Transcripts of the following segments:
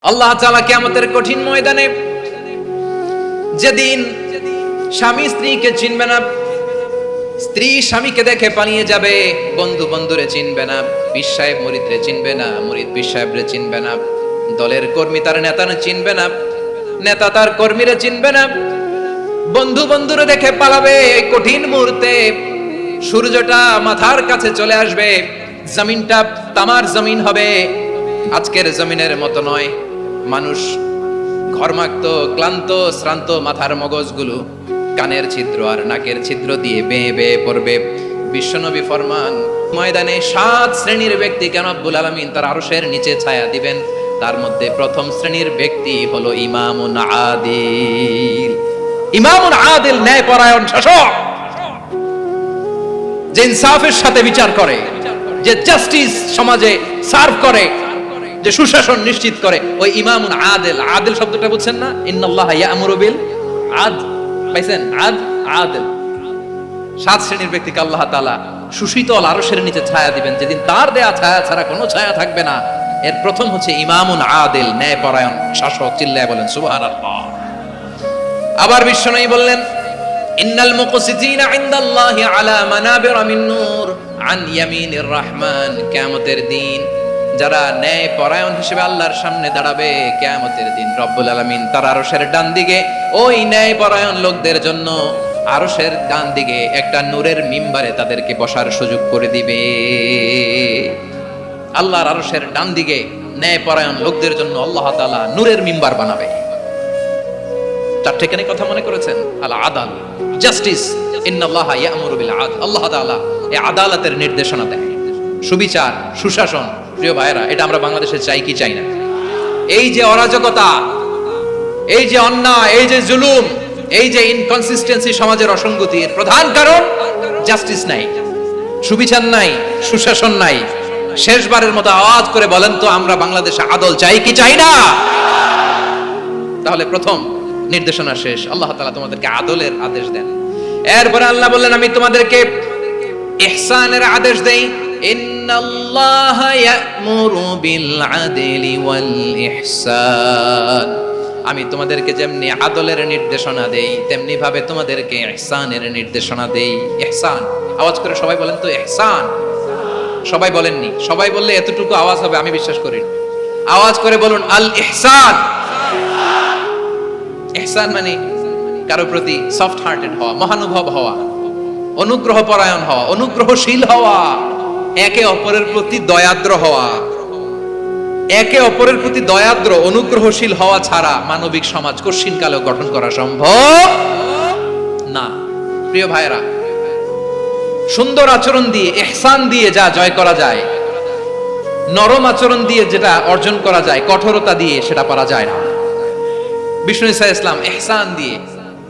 আল্লাহ তাআলা কিয়ামতের কঠিন ময়দানে যেদিন স্বামী স্ত্রীকে চিনবে না, স্ত্রী স্বামীকে দেখে পালিয়ে যাবে, বন্ধু বন্ধুরে চিনবে না, পীর সাহেব মুরিদরে চিনবে না, মুরিদ পীর সাহেবরে চিনবে না, দলের কর্মী তার নেতারে চিনবে না, নেতা তার কর্মীরে চিনবে না, বন্ধু বন্ধুরে দেখে পালাবে। এই কঠিন মুহূর্তে সূর্যটা মাথার কাছে চলে আসবে, জমিনটা তামার জমিন হবে, আজকের জমিনের মতো নয়। মানুষ ঘর্মাক্ত, ক্লান্ত, শ্রান্ত মাথার মগজগুলো কানের ছিদ্র আর নাকের ছিদ্র দিয়ে বেয়ে বেয়ে পড়বে। বিশ্বনবী ফরমান, ময়দানে 7 শ্রেণীর ব্যক্তিকে রব্বুল আলামিন তার আরশের নিচে ছায়া দিবেন। তার মধ্যে প্রথম শ্রেণীর ব্যক্তি হলো ইমামুন আদিল। ইমামুন আদিল, ন্যায়পরায়ণ শাসক, যে ইনসাফের সাথে বিচার করে, যে জাস্টিস সমাজে সার্ভ করে, যে সুশাসন নিশ্চিত করে, ওই ইমামুন আদিল। আদিল শব্দটা বুঝছেন না? ইন্নাল্লাহা ইয়া'মুরু বিল আদল, পাইছেন? আদিল। 7 শ্রেণীর ব্যক্তিকে আল্লাহ তাআলা সুশীতল আরশের নিচে ছায়া দিবেন, যেদিন তার দেয়া ছায়া ছাড়া কোনো ছায়া থাকবে না। এর প্রথম হচ্ছে ইমামুন আদিল, ন্যায়পরায়ণ শাসক। চিল্লায় বলেন সুবহানাল্লাহ। আবার বিশ্বনবী বললেন, ইন্নাল মুকসিতিনা ইনদাল্লাহি আলা মানাবিরা মিন নূর আন ইয়ামিনির রহমান। কিয়ামতের দিন যারা ন্যায় পরায়ণ হিসেবে আল্লাহর সামনে দাঁড়াবে, কিয়ামতের দিন রব্বুল আলামিন তার আরশের ডান দিকে ওই ন্যায় পরায়ণ লোকদের জন্য আরশের ডান দিকে একটা নূরের মিম্বারে তাদেরকে বসার সুযোগ করে দিবে। আল্লাহর আরশের ডান দিকে ন্যায় পরায়ণ লোকদের জন্য আল্লাহ তাআলা নূরের মিম্বার বানাবে। চারটেখানে কথা মনে করেছেন? আল আদাল, জাস্টিস। ইন্নাল্লাহা ইয়া'মুরু বিল আদল। আল্লাহ তাআলা এই আদালতের নির্দেশনা দেয়, সুবিচার, সুশাসন। প্রিয় ভাইরা, এটা আমরা বাংলাদেশে চাই কি চাই না? এই যে অরাজকতা, এই যে অন্যায়, এই যে জুলুম, এই যে ইনকনসিস্টেন্সি সমাজের অসঙ্গতি, এর প্রধান কারণ জাস্টিস নাই, সুবিচার নাই, সুশাসন নাই। শেষবারের মতো আওয়াজ করে বলেন তো, আমরা বাংলাদেশে আদল চাই কি চাই না? তাহলে প্রথম নির্দেশনা শেষ, আল্লাহ তাআলা তোমাদেরকে আদলের আদেশ দেন। এরপরে আল্লাহ বললেন, আমি তোমাদেরকে ইহসানের আদেশ দেই। ইন্নাল্লাহা ইয়া'মুরু বিল আদলি ওয়াল ইহসান। আমি তোমাদেরকে যেমনি আদলের নির্দেশনা দেই, তেমনি ভাবে তোমাদেরকে ইহসানের নির্দেশনা দেই। ইহসান, আওয়াজ করে সবাই বলেন তো ইহসান। সবাই বলেননি? সবাই বললে এতটুকু আওয়াজ হবে আমি বিশ্বাস করি। আওয়াজ করে বলুন আল ইহসান। ইহসান মানে কারো প্রতি সফট হার্টেড হওয়া, মহানুভব হওয়া, অনুগ্রহ পরায়ণ হওয়া, অনুগ্রহশীল হওয়া, একে অপরের প্রতি দয়াদ্র হওয়া। একে অপরের প্রতি দয়াদ্র, অনুগ্রহশীল হওয়া ছাড়া মানবিক সমাজ কশিনকালেও গঠন করা সম্ভব না। প্রিয় ভাইরা, সুন্দর আচরণ দিয়ে, ইহসান দিয়ে যা জয় করা যায়, নরম আচরণ দিয়ে যেটা অর্জন করা যায়, কঠোরতা দিয়ে সেটা পারা যায় না। বিষ্ণু ঈসা ইসলাম ইহসান দিয়ে,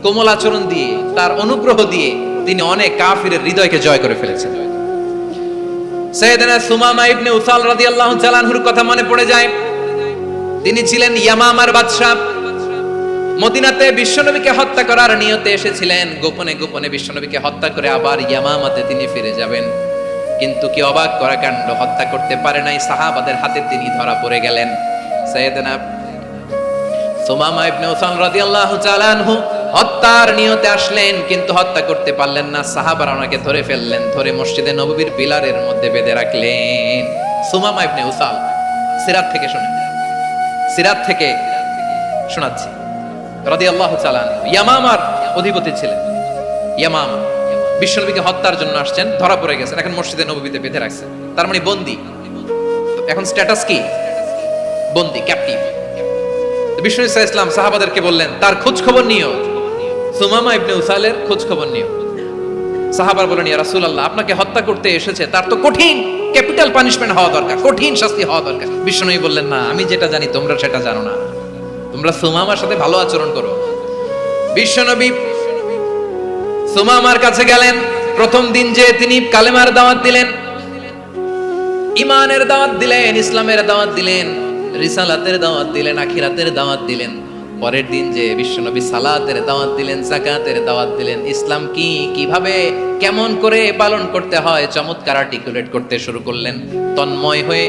কোমল আচরণ দিয়ে, তার অনুগ্রহ দিয়ে তিনি অনেক কাফিরের হৃদয়কে জয় করে ফেলেছেন। সাইয়েদনা সুমামা ইবনে উসাল রাদিয়াল্লাহু তাআলা আনহুর কথা মনে পড়ে যায়। তিনি ছিলেন ইয়ামামার বাদশা। মদিনাতে বিশ্বনবীকে হত্যা করার নিয়তে এসেছিলেন। গোপনে গোপনে বিশ্বনবীকে হত্যা করে আবার ইয়ামামাতে তিনি ফিরে যাবেন। কিন্তু কি অবাক করা কাণ্ড, হত্যা করতে পারে নাই, সাহাবাদের হাতে তিনি ধরা পড়ে গেলেন। সাইয়েদনা সুমামা ইবনে উসাল রাদিয়াল্লাহু তাআলা আনহু হত্যার নিয়তে আসলেন, কিন্তু হত্যা করতে পারলেন না। সাহাবারা ওনাকে ধরে ফেললেন, ধরে মসজিদে নববীর পিলারের মধ্যে বেঁধে রাখলেন। সুমামা ইবনে উসাল, সিরাত থেকে শুনেন, সিরাত থেকে শোনাচ্ছি, রাদিয়াল্লাহু তাআলা আনহু ইয়ামামার অধিপতি ছিলেন। ইয়ামামা বিশ্বনবীকে হত্যার জন্য আসছেন, ধরা পড়ে গেছেন, এখন মসজিদে নববীতে বেঁধে রাখছেন, তার মানে বন্দী। এখন স্ট্যাটাস কি? বন্দী, ক্যাপটিভ। বিষ্ণু ঈসা ইসলাম সাহাবাদেরকে বললেন, তার খোঁজ খবর নিও, সুমামা ইবনে উসালের খোঁজ খবর নিও। সাহাবার বলেন, ইয়া রাসূলুল্লাহ, আপনাকে হত্যা করতে এসেছে, তার তো কঠিন ক্যাপিটাল পানিশমেন্ট হওয়া দরকার, কঠিন শাস্তি হওয়া দরকার। বিষ্ণুই বললেন, না, আমি যেটা জানি তোমরা সেটা জানো না, তোমরা সুমামার সাথে ভালো আচরণ করো। বিশ্বনবী সুমামার কাছে গেলেন। প্রথম দিন যে তিনি কালেমার দাওয়াত দিলেন, ঈমানের দাওয়াত দিলেন, ইসলামের দাওয়াত দিলেন, রিসালাতের দাওয়াত দিলেন, আখিরাতের দাওয়াত দিলেন। পরের দিন যে বিশ্বনবী সালাতের দাওয়াত দিলেন, যাকাতের দাওয়াত দিলেন, ইসলাম কি, কিভাবে, কেমন করে পালন করতে হয় চমৎকার আর্টিকুলেট করতে শুরু করলেন। তন্ময় হয়ে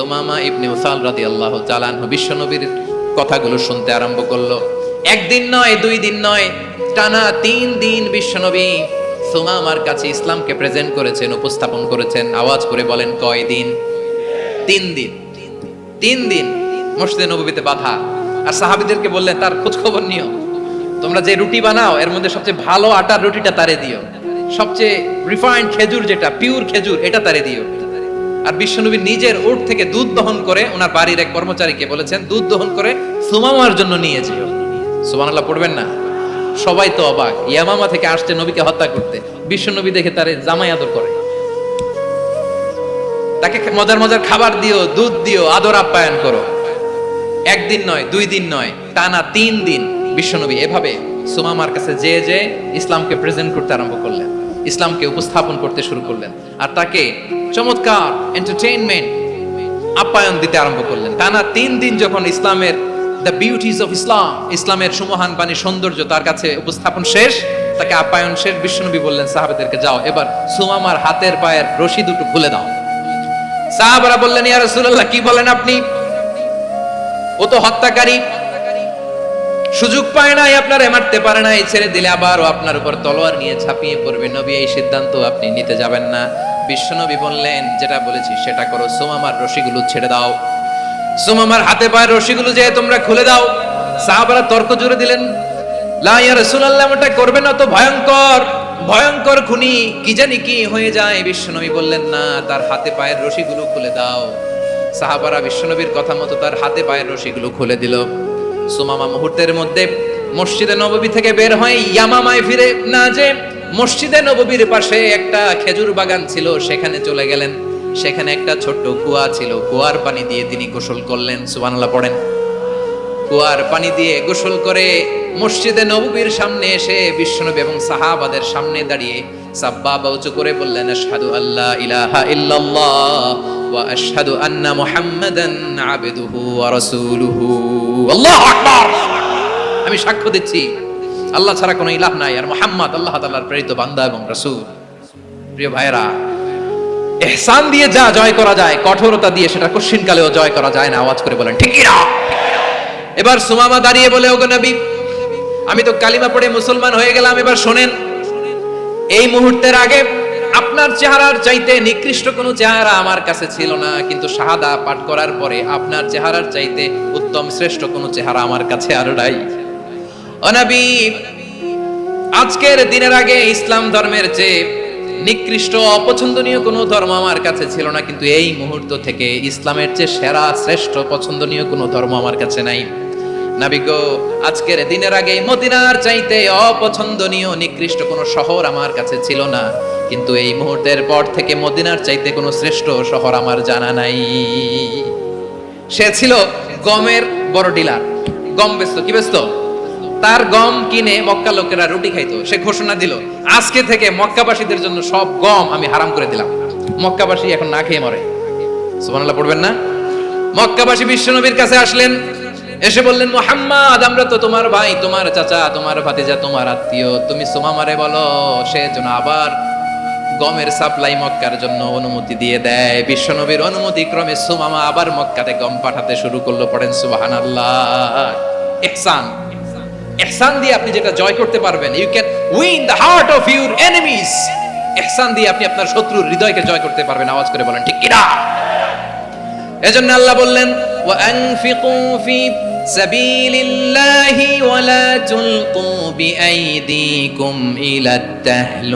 সুমামা ইবনে উসাল রাদিয়াল্লাহু তাআলা আনহু বিশ্বনবীর কথাগুলো শুনতে আরম্ভ করলো। একদিন নয়, 2 দিন নয়, টানা 3 দিন বিশ্বনবী সুমামার কাছে ইসলামকে প্রেজেন্ট করেছেন, উপস্থাপন করেছেন। আওয়াজ করে বলেন, কয় দিন? 3 দিন। 3 দিন মসজিদে নববীতে বাধা। আর সাহাবীদেরকে বললেন, তার খোঁজ খবর নিও, তোমরা যে রুটি বানাও এর মধ্যে সবচেয়ে ভালো আটার রুটিটা তারে দিও, সবচেয়ে রিফাইন্ড খেজুর, যেটা পিওর খেজুর, এটা তারে দিও। আর বিশ্বনবী নিজের উট থেকে দুধ দহন করে ওনার বাড়ির এক কর্মচারীকে বলেছেন, দুধ দহন করে সুমামার জন্য নিয়ে যেও। সুবহানাল্লাহ পড়বেন না? সবাই তো অবাক, ইয়ামামা থেকে আসছে নবীকে হত্যা করতে, বিশ্বনবী দেখে তারে জামাই আদর করে, তাকে মজার মজার খাবার দিও, দুধ দিও, আদর আপ্যায়ন করো। একদিন নয়, 2 দিন নয়, টানা 3 দিন বিশ্বনবী এভাবে সুমামার কাছে যে ইসলামকে প্রেজেন্ট করতে আরম্ভ করলেন, ইসলামকে উপস্থাপন করতে শুরু করলেন, আর তাকে চমৎকার এন্টারটেইনমেন্ট আপ্যায়ন দিতে আরম্ভ করলেন। টানা 3 দিন যখন ইসলামের দ্য বিউটিজ অফ ইসলাম, ইসলামের সুমহান বাণী, সৌন্দর্য তার কাছে উপস্থাপন শেষ, তাকে আপ্যায়ন শেষ, বিশ্বনবী বললেন সাহাবাদেরকে, যাও এবার সুমামার হাতের পায়ের রশি দুটো খুলে দাও। সাহাবারা বললেন, ইয়া রাসূলুল্লাহ, কি বলেন আপনি? ও তো হত্যাকারী, সুযোগ পায় নাই, আপনারে মারতে পারে নাই, ছেড়ে দিলে আবার ও আপনার উপর তলোয়ার নিয়ে ঝাঁপিয়ে পড়বে। নবী, এই সিদ্ধান্ত আপনি নিতে যাবেন না। বিশ্বনবী বললেন, যেটা বলেছি সেটা করো, সুমামার রশিগুলো ছেড়ে দাও, সুমামার হাতে পায়ের রশিগুলো যে তোমরা খুলে দাও। সাহাবারা তর্ক জুড়ে দিলেন, লা ইয়া রাসূলুল্লাহ, ওটা করবেন না, তো ভয়ঙ্কর, ভয়ঙ্কর খুনি, কি জানি কি হয়ে যায়। বিশ্বনবী বললেন, না, তার হাতে পায়ের রশিগুলো খুলে দাও। সাহাবারা বিশ্বনবীর কথা মতো তার হাতে পায়ের রশিগুলো খুলে দিল। সুমামা মুহূর্তের মধ্যে মসজিদে নববী থেকে বের হয়ে ইয়ামামায় ফিরে না যে মসজিদে নববীর পাশে একটা খেজুর বাগান ছিল, সেখানে চলে গেলেন। সেখানে একটা ছোট্ট কুয়া ছিল, কুয়ার পানি দিয়ে তিনি গোসল করলেন। সুবহানাল্লাহ পড়েন। কুয়ার পানি দিয়ে গোসল করে মসজিদে নববীর সামনে এসে বিশ্বনবী এবং সাহাবাদের সামনে দাঁড়িয়ে সাব্বাবা উঁচু করে বললেন, আশহাদু আল্লা ইলাহা ইল্লাল্লাহ ওয়া আশহাদু আন্না মুহাম্মাদান আবদুহু ওয়া রাসূলুহু। আল্লাহু আকবার। আমি সাক্ষ্য দিচ্ছি আল্লাহ ছাড়া কোনো ইলাহ নাই, আর মুহাম্মদ আল্লাহ তাআলার প্রেরিত বান্দা এবং রাসূল। প্রিয় ভাইরা, ইহসান দিয়ে যা জয় করা যায়, কঠোরতা দিয়ে সেটা কঠিনকালেও জয় করা যায় না। আওয়াজ করে বলেন, ঠিক কি না? এবার সুমামা দাঁড়িয়ে বলে, ওগো নবী, আমি তো কালিমা পড়ে মুসলমান হয়ে গেলাম, এবার শোনেন, এই মুহূর্তের আগে আপনার চেহারার চাইতে নিকৃষ্ট কোনো চেহারা আমার কাছে ছিল না, কিন্তু শাহাদা পাঠ করার পরে আপনার চেহারার চাইতে উত্তম শ্রেষ্ঠ কোনো চেহারা আমার কাছে আর নাই। ও নবী, আজকের দিনের আগে ইসলাম ধর্মের চেয়ে নিকৃষ্ট অপছন্দনীয় কোনো ধর্ম আমার কাছে ছিল না, কিন্তু এই মুহূর্ত থেকে ইসলামের চেয়ে সেরা শ্রেষ্ঠ পছন্দনীয় কোনো ধর্ম আমার কাছে নাই। নবী গো, আজকের দিনের আগে মদিনার চাইতে অপছন্দনীয় নিকৃষ্ট কোনো শহর আমার কাছে ছিল না, কিন্তু এই মুহূর্তের পর থেকে মদিনার চাইতে কোনো শ্রেষ্ঠ শহর আমার জানা নাই। সে ছিল গমের বড় ডিলার, গম বেচত। কি বেচত? তার গম কিনে মক্কা লোকেরা রুটি খাইতো। সে ঘোষণা দিল, আজকে থেকে মক্কাবাসীদের জন্য সব গম আমি হারাম করে দিলাম, মক্কাবাসী এখন না খেয়ে মরে। সুবহানাল্লাহ পড়বেন না? মক্কাবাসী বিশ্বনবীর কাছে আসলেন, এসে বললেন, মুহাম্মদ, আমরা তো তোমার ভাই, তোমার চাচা, তোমার ভাতিজা, তোমার আত্মীয়, তুমি সুমামারে বলো সে যেন আবার গমের সাপ্লাই মক্কার জন্য অনুমতি দিয়ে দেয়। বিশ্বনবীর অনুমতি ক্রমে সুমামা আবার মক্কাতে গম পাঠাতে শুরু করলো। পড়েন সুবহানাল্লাহ। ইহসান, ইহসান দিয়ে আপনি যেটা জয় করতে পারবেন, you can win the heart of your enemies. ইহসান দিয়ে আপনি আপনার শত্রুর হৃদয়কে জয় করতে পারবেন। আওয়াজ করে বলেন, ঠিক কি না? এজন্য আল্লাহ বললেন, ওয়া আনফিকু ফি সাবিলিল্লাহি ওয়া লা তুলকু বিআইদিকুম ইলাত তাহলুকা।